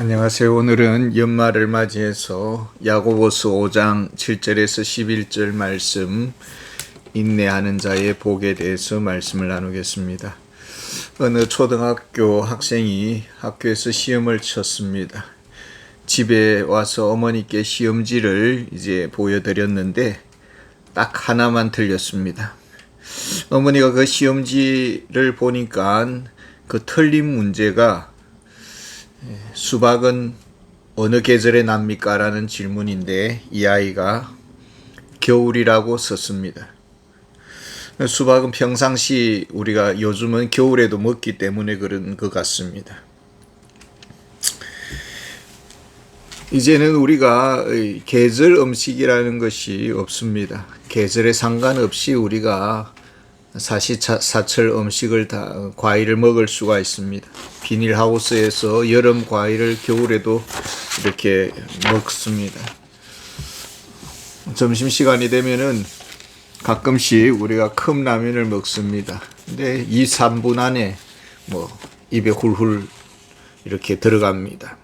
안녕하세요. 오늘은 연말을 맞이해서 야고보서 5장 7절에서 11절 말씀, 인내하는 자의 복에 대해서 말씀을 나누겠습니다. 어느 초등학교 학생이 학교에서 시험을 쳤습니다. 집에 와서 어머니께 시험지를 이제 보여드렸는데 딱 하나만 틀렸습니다. 어머니가 그 시험지를 보니까 그 틀린 문제가 수박은 어느 계절에 납니까? 라는 질문인데 이 아이가 겨울이라고 썼습니다. 수박은 평상시 우리가 요즘은 겨울에도 먹기 때문에 그런 것 같습니다. 이제는 우리가 계절 음식이라는 것이 없습니다. 계절에 상관없이 우리가 사시사철 음식을 다 과일을 먹을 수가 있습니다. 비닐하우스에서 여름 과일을 겨울에도 이렇게 먹습니다. 점심시간이 되면은 가끔씩 우리가 컵라면을 먹습니다. 근데 2, 3분 안에 입에 훌훌 이렇게 들어갑니다.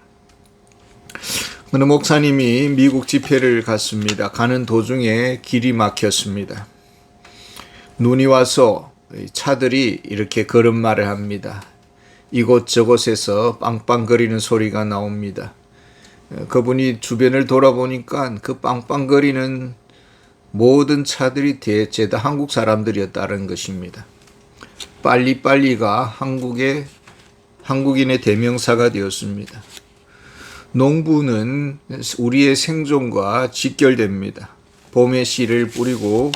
어느 목사님이 미국 집회를 갔습니다. 가는 도중에 길이 막혔습니다. 눈이 와서 차들이 이렇게 걸음마를 합니다. 이곳저곳에서 빵빵거리는 소리가 나옵니다. 그분이 주변을 돌아보니까 그 빵빵거리는 모든 차들이 대체 다 한국 사람들이었다는 것입니다. 빨리빨리가 한국인의 대명사가 되었습니다. 농부는 우리의 생존과 직결됩니다. 봄에 씨를 뿌리고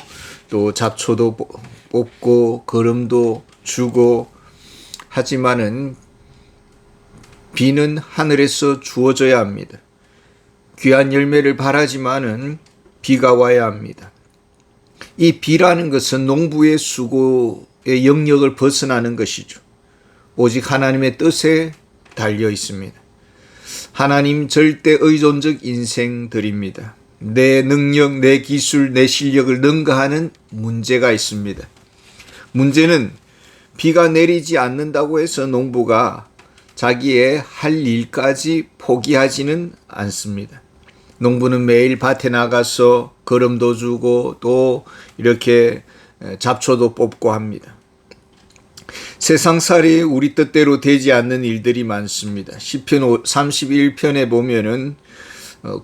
또 잡초도 뽑고 거름도 주고 하지만은 비는 하늘에서 주어져야 합니다. 귀한 열매를 바라지만은 비가 와야 합니다. 이 비라는 것은 농부의 수고의 영역을 벗어나는 것이죠. 오직 하나님의 뜻에 달려 있습니다. 하나님 절대 의존적 인생들입니다. 내 능력, 내 기술, 내 실력을 능가하는 문제가 있습니다. 문제는 비가 내리지 않는다고 해서 농부가 자기의 할 일까지 포기하지는 않습니다. 농부는 매일 밭에 나가서 거름도 주고 또 이렇게 잡초도 뽑고 합니다. 세상살이 우리 뜻대로 되지 않는 일들이 많습니다. 시편 31편에 보면은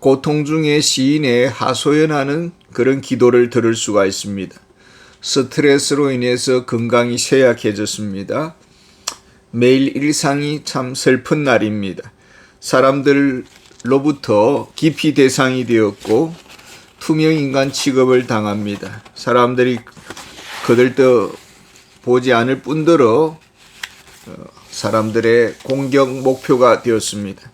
고통 중에 시인의 하소연하는 그런 기도를 들을 수가 있습니다. 스트레스로 인해서 건강이 쇠약해졌습니다. 매일 일상이 참 슬픈 날입니다. 사람들로부터 기피 대상이 되었고 투명인간 취급을 당합니다. 사람들이 거들떠 보지 않을 뿐더러 사람들의 공격 목표가 되었습니다.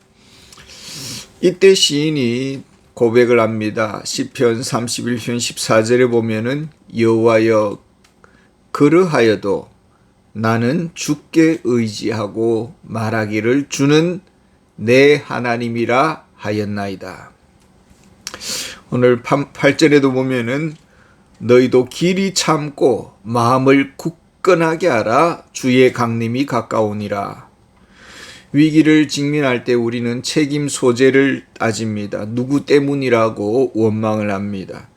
이때 시인이 고백을 합니다. 시편 31편 14절에 보면은 여호와여 그러하여도 나는 주께 의지하고 말하기를 주는 내 하나님이라 하였나이다. 오늘 8절에도 보면은 너희도 길이 참고 마음을 굳건하게 하라 주의 강림이 가까우니라. 위기를 직면할 때 우리는 책임 소재를 따집니다. 누구 때문이라고 원망을 합니다.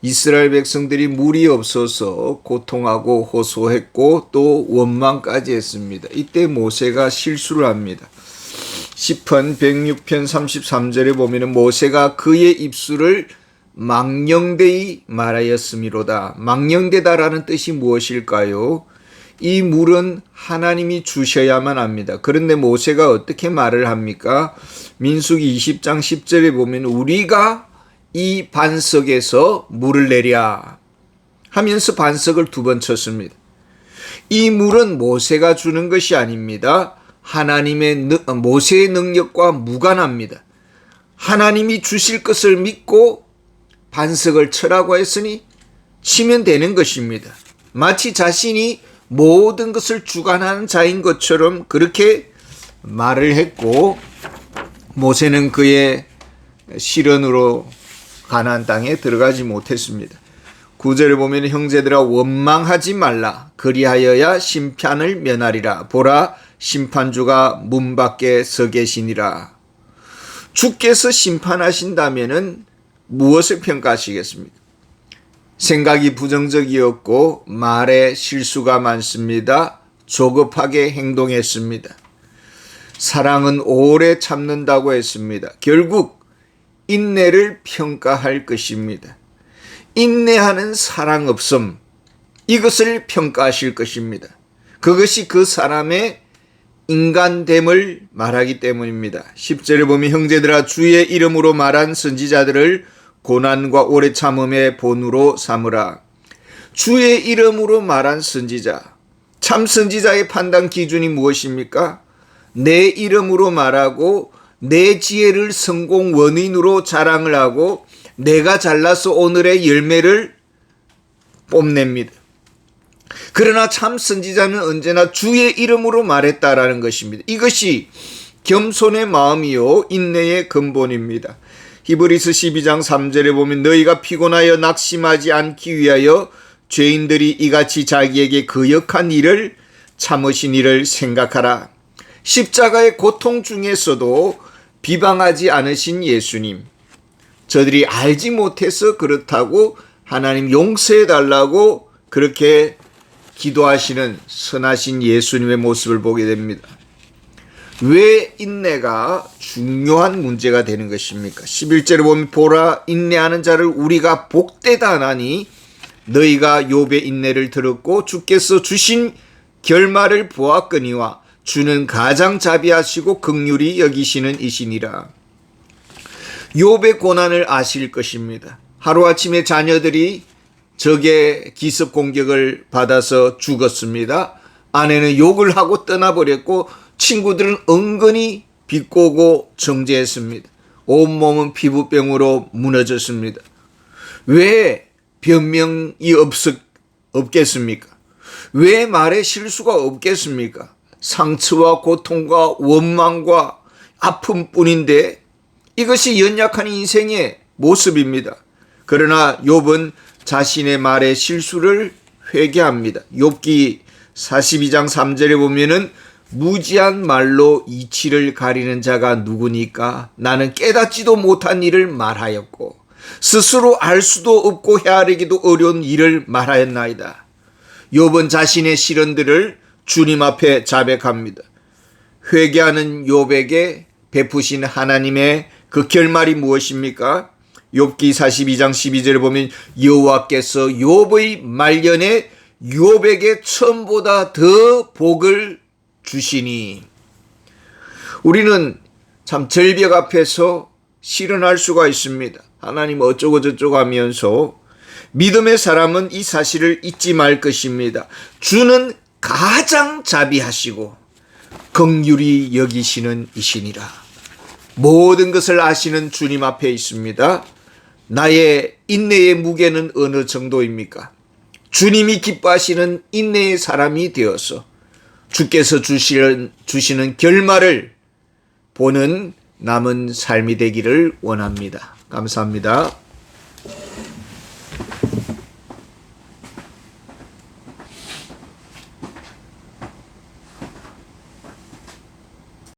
이스라엘 백성들이 물이 없어서 고통하고 호소했고 또 원망까지 했습니다. 이때 모세가 실수를 합니다. 시편 106편 33절에 보면 모세가 그의 입술을 망령되이 말하였음이로다. 망령되다라는 뜻이 무엇일까요? 이 물은 하나님이 주셔야만 합니다. 그런데 모세가 어떻게 말을 합니까? 민수기 20장 10절에 보면 우리가 이 반석에서 물을 내랴 하면서 반석을 2번 쳤습니다. 이 물은 모세가 주는 것이 아닙니다. 모세의 능력과 무관합니다. 하나님이 주실 것을 믿고 반석을 쳐라고 했으니 치면 되는 것입니다. 마치 자신이 모든 것을 주관하는 자인 것처럼 그렇게 말을 했고 모세는 그의 시련으로 가나안 땅에 들어가지 못했습니다. 9절에 보면 형제들아 원망하지 말라 그리하여야 심판을 면하리라 보라 심판주가 문 밖에 서 계시니라. 주께서 심판하신다면은 무엇을 평가하시겠습니까? 생각이 부정적이었고 말에 실수가 많습니다. 조급하게 행동했습니다. 사랑은 오래 참는다고 했습니다. 결국 인내를 평가할 것입니다. 인내하는 사랑 없음, 이것을 평가하실 것입니다. 그것이 그 사람의 인간됨을 말하기 때문입니다. 10절에 보면 형제들아 주의 이름으로 말한 선지자들을 고난과 오래 참음의 본으로 삼으라. 주의 이름으로 말한 선지자, 참 선지자의 판단 기준이 무엇입니까? 내 이름으로 말하고 내 지혜를 성공 원인으로 자랑을 하고 내가 잘나서 오늘의 열매를 뽐냅니다. 그러나 참 선지자는 언제나 주의 이름으로 말했다라는 것입니다. 이것이 겸손의 마음이요 인내의 근본입니다. 히브리서 12장 3절에 보면 너희가 피곤하여 낙심하지 않기 위하여 죄인들이 이같이 자기에게 거역한 일을 참으신 일을 생각하라. 십자가의 고통 중에서도 비방하지 않으신 예수님, 저들이 알지 못해서 그렇다고 하나님 용서해 달라고 그렇게 기도하시는 선하신 예수님의 모습을 보게 됩니다. 왜 인내가 중요한 문제가 되는 것입니까? 11절에 보면 보라 인내하는 자를 우리가 복되다 하나니 너희가 욥의 인내를 들었고 주께서 주신 결말을 보았거니와 주는 가장 자비하시고 긍휼히 여기시는 이시니라. 욥의 고난을 아실 것입니다. 하루아침에 자녀들이 적의 기습 공격을 받아서 죽었습니다. 아내는 욕을 하고 떠나버렸고 친구들은 은근히 비꼬고 정죄했습니다. 온몸은 피부병으로 무너졌습니다. 왜 변명이 없겠습니까? 왜 말에 실수가 없겠습니까? 상처와 고통과 원망과 아픔뿐인데 이것이 연약한 인생의 모습입니다. 그러나 욥은 자신의 말의 실수를 회개합니다. 욥기 42장 3절에 보면은 무지한 말로 이치를 가리는 자가 누구니까 나는 깨닫지도 못한 일을 말하였고 스스로 알 수도 없고 헤아리기도 어려운 일을 말하였나이다. 욥은 자신의 시련들을 주님 앞에 자백합니다. 회개하는 욥에게 베푸신 하나님의 그 결말이 무엇입니까? 욥기 42장 12절에 보면 여호와께서 욥의 말년에 욥에게 처음보다 더 복을 주시니. 우리는 참 절벽 앞에서 실현할 수가 있습니다. 하나님 어쩌고 저쩌고 하면서 믿음의 사람은 이 사실을 잊지 말 것입니다. 주는 가장 자비하시고 긍휼히 여기시는 이시니라. 모든 것을 아시는 주님 앞에 있습니다. 나의 인내의 무게는 어느 정도입니까? 주님이 기뻐하시는 인내의 사람이 되어서 주께서 주시는 결말을 보는 남은 삶이 되기를 원합니다. 감사합니다.